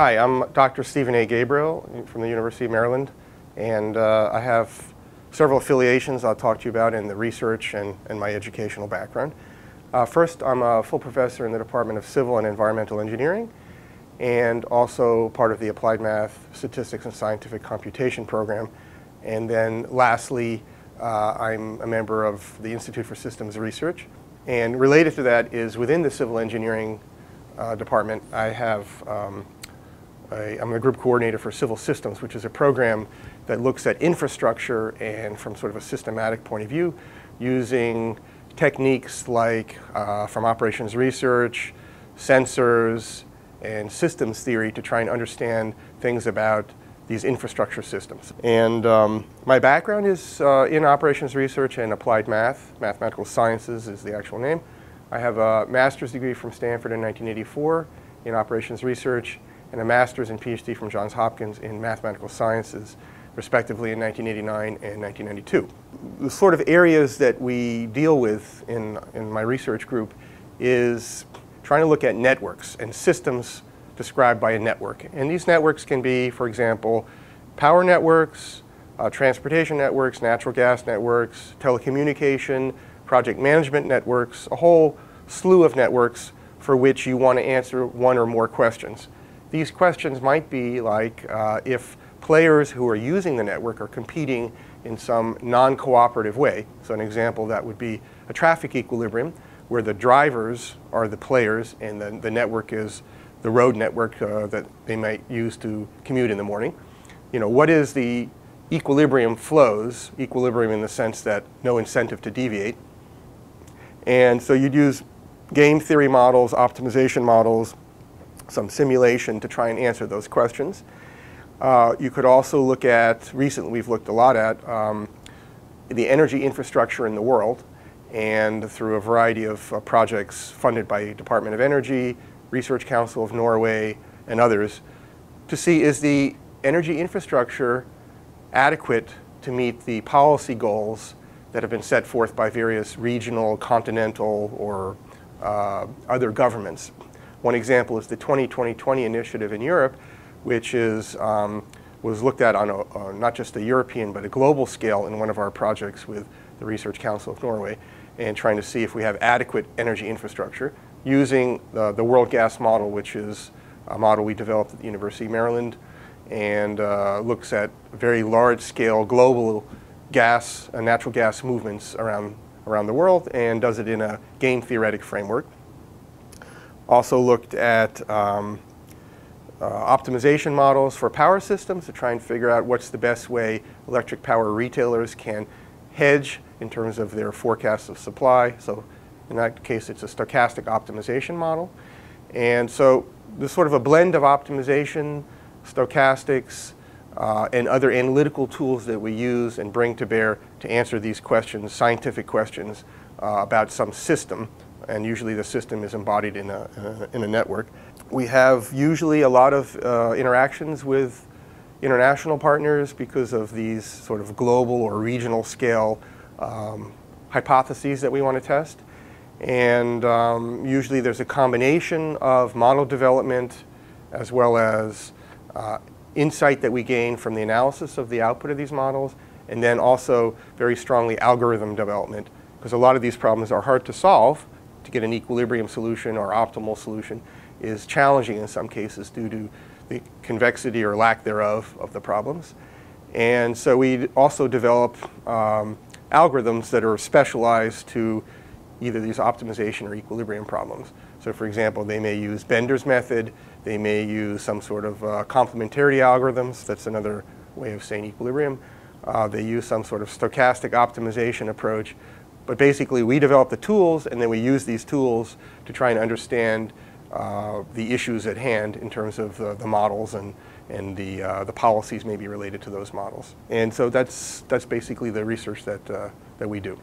Hi, I'm Dr. Steven A. Gabriel from the University of Maryland, and I have several affiliations I'll talk to you about in the research and my educational background. First, I'm a full professor in the Department of Civil and Environmental Engineering, and also part of the Applied Math, Statistics, and Scientific Computation program. And then lastly, I'm a member of the Institute for Systems Research. And related to that is within the Civil Engineering department, I'm the group coordinator for Civil Systems, which is a program that looks at infrastructure and from sort of a systematic point of view, using techniques like from operations research, sensors, and systems theory to try and understand things about these infrastructure systems. And my background is in operations research and applied math. Mathematical sciences is the actual name. I have a master's degree from Stanford in 1984 in operations research, and a master's and PhD from Johns Hopkins in mathematical sciences, respectively in 1989 and 1992. The sort of areas that we deal with in my research group is trying to look at networks and systems described by a network. And these networks can be, for example, power networks, transportation networks, natural gas networks, telecommunication, project management networks, a whole slew of networks for which you want to answer one or more questions. These questions might be like if players who are using the network are competing in some non-cooperative way. So an example that would be a traffic equilibrium where the drivers are the players and the network is the road network that they might use to commute in the morning. You know, what is the equilibrium flows, equilibrium in the sense that no incentive to deviate. And so you'd use game theory models, optimization models, some simulation to try and answer those questions. You could also look at, recently we've looked a lot at, the energy infrastructure in the world, and through a variety of projects funded by the Department of Energy, Research Council of Norway, and others, to see is the energy infrastructure adequate to meet the policy goals that have been set forth by various regional, continental, or other governments. One example is the 20-20-20 initiative in Europe, which was looked at on not just a European but a global scale in one of our projects with the Research Council of Norway, and trying to see if we have adequate energy infrastructure using the world gas model, which is a model we developed at the University of Maryland, and looks at very large-scale global gas and natural gas movements around the world, and does it in a game theoretic framework. Also looked at optimization models for power systems to try and figure out what's the best way electric power retailers can hedge in terms of their forecasts of supply. So in that case, it's a stochastic optimization model. And so there's sort of a blend of optimization, stochastics, and other analytical tools that we use and bring to bear to answer these questions, scientific questions about some system. And usually the system is embodied in a network. We have usually a lot of interactions with international partners because of these sort of global or regional scale hypotheses that we want to test. And usually there's a combination of model development as well as insight that we gain from the analysis of the output of these models, and then also very strongly algorithm development, because a lot of these problems are hard to solve. To get an equilibrium solution or optimal solution is challenging in some cases due to the convexity or lack thereof of the problems. And so we also develop algorithms that are specialized to either these optimization or equilibrium problems. So for example, they may use Bender's method, they may use some sort of complementarity algorithms, that's another way of saying equilibrium. They use some sort of stochastic optimization approach. But basically, we develop the tools, and then we use these tools to try and understand the issues at hand in terms of the models and the policies maybe related to those models. And so that's basically the research that we do.